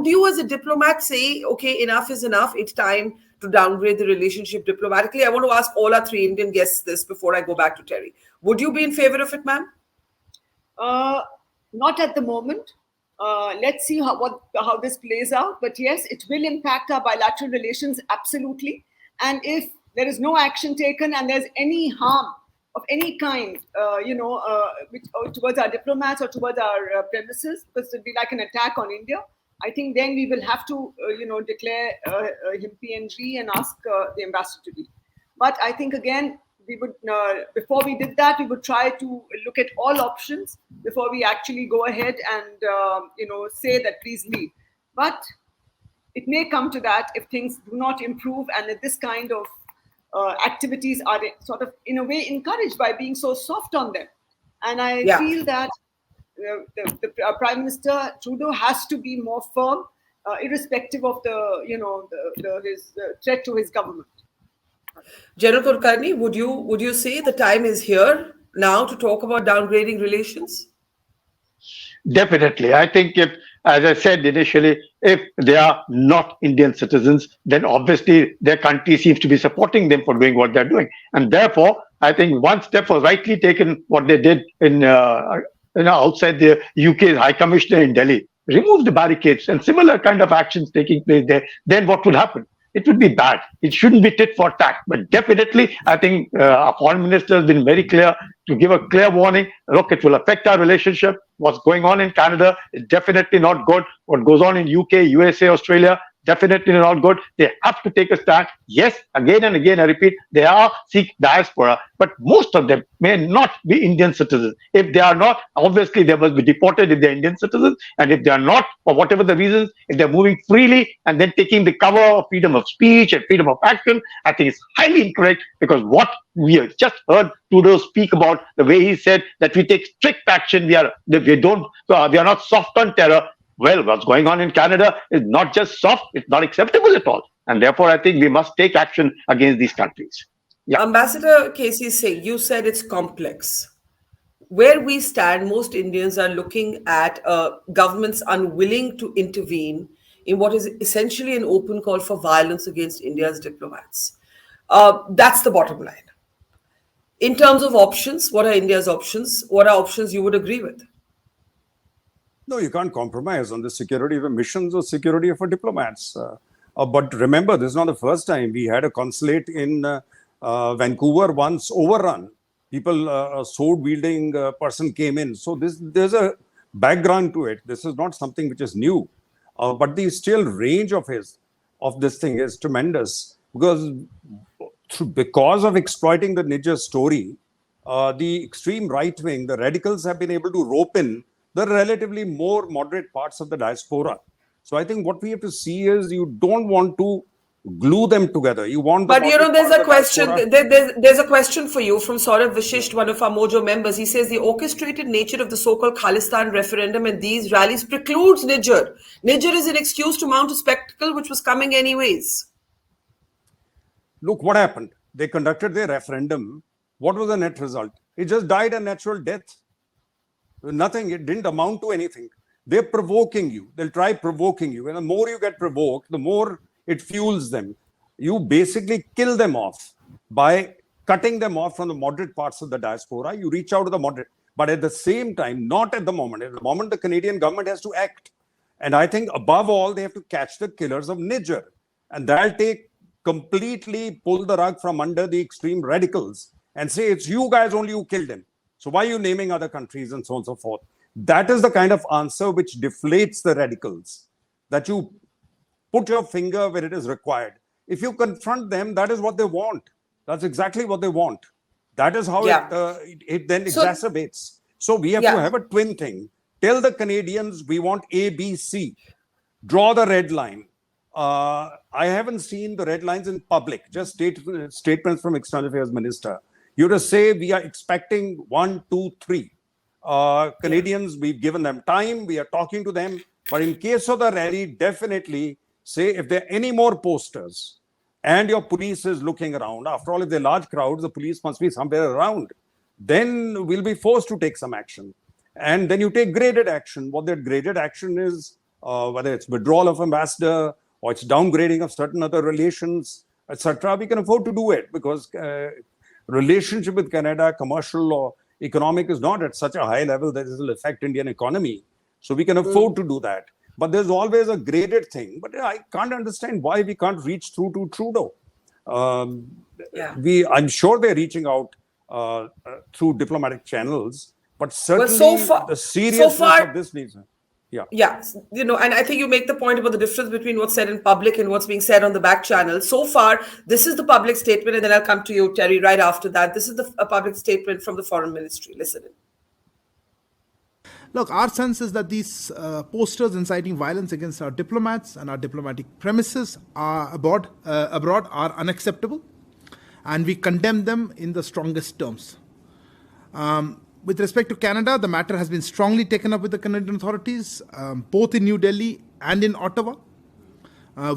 would you as a diplomat say, okay, enough is enough, it's time to downgrade the relationship diplomatically? I want to ask all our three Indian guests this before I go back to Terry. Would you be in favor of it, ma'am? Not at the moment. Let's see how this plays out. But yes, it will impact our bilateral relations, absolutely. And if there is no action taken and there's any harm of any kind, towards our diplomats or towards our premises, because it'd be like an attack on India, I think then we will have to, declare him PNG and ask the ambassador to leave. But I think, again, we would, before we did that, we would try to look at all options before we actually go ahead and, say that please leave. But it may come to that if things do not improve and if this kind of activities are sort of, in a way, encouraged by being so soft on them. And I feel that the Prime Minister Trudeau has to be more firm, irrespective of his threat to his government. General Kulkarni, would you say the time is here now to talk about downgrading relations? Definitely. I think if, as I said initially, if they are not Indian citizens, then obviously their country seems to be supporting them for doing what they're doing. And therefore, I think one step was rightly taken, what they did in outside the UK's High Commissioner in Delhi. Remove the barricades and similar kind of actions taking place there. Then what would happen? It would be bad. It shouldn't be tit for tat. But definitely, I think our foreign minister has been very clear to give a clear warning. Look, it will affect our relationship. What's going on in Canada is definitely not good. What goes on in UK, USA, Australia, definitely not good. They have to take a stand. Yes, again and again, I repeat, they are Sikh diaspora, but most of them may not be Indian citizens. If they are not, obviously they must be deported if they're Indian citizens. And if they are not, for whatever the reasons, if they're moving freely and then taking the cover of freedom of speech and freedom of action, I think it's highly incorrect, because what we have just heard Trudeau speak about, the way he said that we take strict action, we are not soft on terror. Well, what's going on in Canada is not just soft, it's not acceptable at all. And therefore, I think we must take action against these countries. Yeah. Ambassador K.C. Singh, you said it's complex. Where we stand, most Indians are looking at governments unwilling to intervene in what is essentially an open call for violence against India's diplomats. That's the bottom line. In terms of options, what are India's options? What are options you would agree with? No, you can't compromise on the security of missions or security of our diplomats. But remember, this is not the first time. We had a consulate in Vancouver once overrun. People, a sword-wielding person came in. So there's a background to it. This is not something which is new. But the still range of this thing is tremendous. Because of exploiting the Niger story, the extreme right wing, the radicals have been able to rope in the relatively more moderate parts of the diaspora. So I think what we have to see is you don't want to glue them together. You want, but there's a question. There's a question for you from Saurav Vishisht, one of our Mojo members. He says the orchestrated nature of the so-called Khalistan referendum and these rallies precludes Niger. Niger is an excuse to mount a spectacle which was coming anyways. Look what happened. They conducted their referendum. What was the net result? It just died a natural death. Nothing. It didn't amount to anything. They're provoking you. They'll try provoking you. And the more you get provoked, the more it fuels them. You basically kill them off by cutting them off from the moderate parts of the diaspora. You reach out to the moderate. But at the same time, not at the moment. At the moment, the Canadian government has to act. And I think above all, they have to catch the killers of Niger. And that'll completely pull the rug from under the extreme radicals and say, it's you guys only who killed him. So why are you naming other countries and so on and so forth? That is the kind of answer which deflates the radicals, that you put your finger where it is required. If you confront them, that is what they want. That's exactly what they want. That is how it then exacerbates. So we have to have a twin thing. Tell the Canadians we want A, B, C. Draw the red line. I haven't seen the red lines in public, just statements from External Affairs Minister. You to say we are expecting 1, 2, 3. Canadians, we've given them time. We are talking to them. But in case of the rally, definitely say if there are any more posters and your police is looking around, after all, if they're large crowds, the police must be somewhere around, then we'll be forced to take some action. And then you take graded action. What that graded action is whether it's withdrawal of ambassador or it's downgrading of certain other relations, etc., we can afford to do it because relationship with Canada, commercial or economic, is not at such a high level that it will affect Indian economy. So we can afford to do that. But there's always a graded thing. But I can't understand why we can't reach through to Trudeau. I'm sure they're reaching out through diplomatic channels, but certainly the seriousness of this needs. Yeah, and I think you make the point about the difference between what's said in public and what's being said on the back channel. So far, this is the public statement, and then I'll come to you, Terry, right after that. This is a public statement from the Foreign Ministry. Listen in. Look, our sense is that these posters inciting violence against our diplomats and our diplomatic premises abroad are unacceptable, and we condemn them in the strongest terms. With respect to Canada, the matter has been strongly taken up with the Canadian authorities, both in New Delhi and in Ottawa.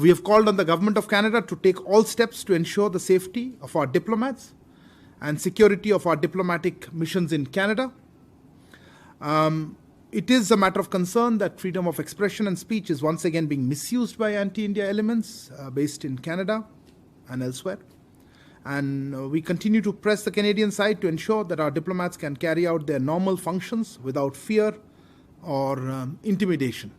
We have called on the Government of Canada to take all steps to ensure the safety of our diplomats and security of our diplomatic missions in Canada. It is a matter of concern that freedom of expression and speech is once again being misused by anti-India elements based in Canada and elsewhere. And we continue to press the Canadian side to ensure that our diplomats can carry out their normal functions without fear or intimidation.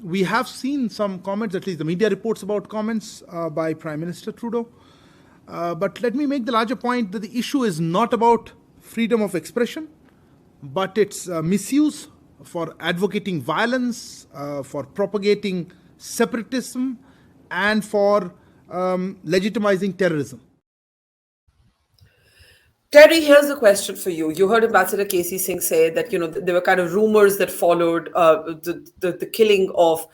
We have seen some comments, at least the media reports about comments by Prime Minister Trudeau. But let me make the larger point that the issue is not about freedom of expression, but its misuse for advocating violence, for propagating separatism, and for legitimizing terrorism. Terry, here's the question for you. You heard Ambassador K.C. Singh say that there were kind of rumors that followed the killing of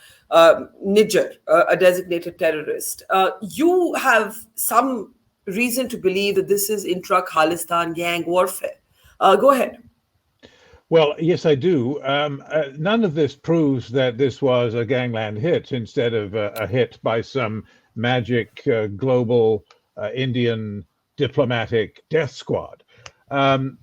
Niger, a designated terrorist. You have some reason to believe that this is intra-Khalistan gang warfare. Go ahead. Well, yes, I do. None of this proves that this was a gangland hit instead of a hit by some magic global Indian diplomatic death squad. And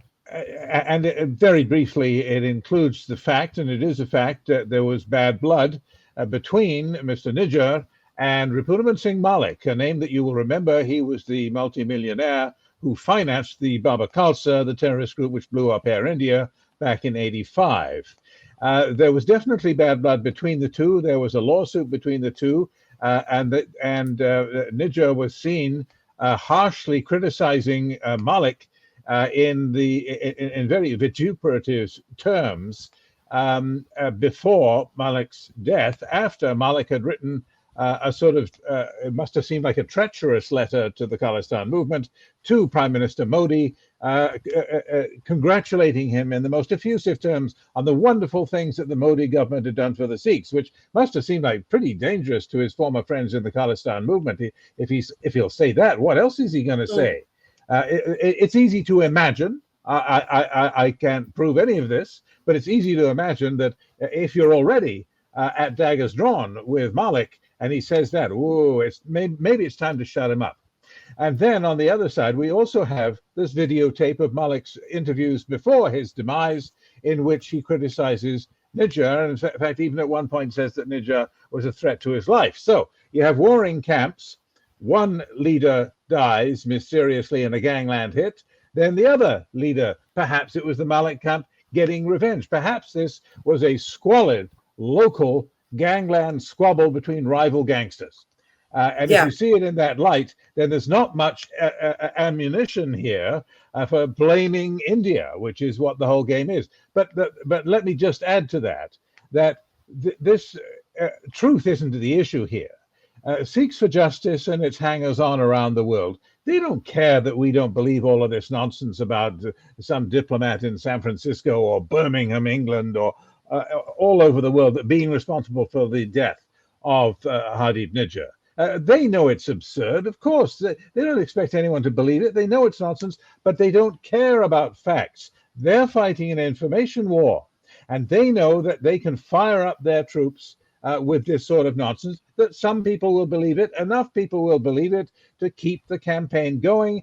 very briefly, it includes the fact, and it is a fact, that there was bad blood between Mr. Niger and Ripunaman Singh Malik, a name that you will remember. He was the multimillionaire who financed the Baba Khalsa, the terrorist group which blew up Air India back in '85. There was definitely bad blood between the two. There was a lawsuit between the two, and Niger was seen harshly criticizing Malik in very vituperative terms before Malik's death. After Malik had written a sort of, it must have seemed like a treacherous letter to the Khalistan movement to Prime Minister Modi, congratulating him in the most effusive terms on the wonderful things that the Modi government had done for the Sikhs, which must have seemed like pretty dangerous to his former friends in the Khalistan movement. If he'll say that, what else is he going to say? It's easy to imagine. I can't prove any of this, but it's easy to imagine that if you're already at daggers drawn with Malik, and he says that, maybe it's time to shut him up. And then on the other side, we also have this videotape of Malik's interviews before his demise, in which he criticizes Niger, and in fact, even at one point says that Niger was a threat to his life. So you have warring camps. One leader dies mysteriously in a gangland hit. Then the other leader, perhaps it was the Malik camp, getting revenge. Perhaps this was a squalid local gangland squabble between rival gangsters. And if you see it in that light, then there's not much ammunition here for blaming India, which is what the whole game is. But let me just add to that this truth isn't the issue here. Sikhs for Justice and its hangers-on around the world, they don't care that we don't believe all of this nonsense about some diplomat in San Francisco or Birmingham, England, or all over the world that being responsible for the death of Hadib Niger. They know it's absurd, of course. They don't expect anyone to believe it. They know it's nonsense, but they don't care about facts. They're fighting an information war, and they know that they can fire up their troops with this sort of nonsense, that some people will believe it, enough people will believe it to keep the campaign going,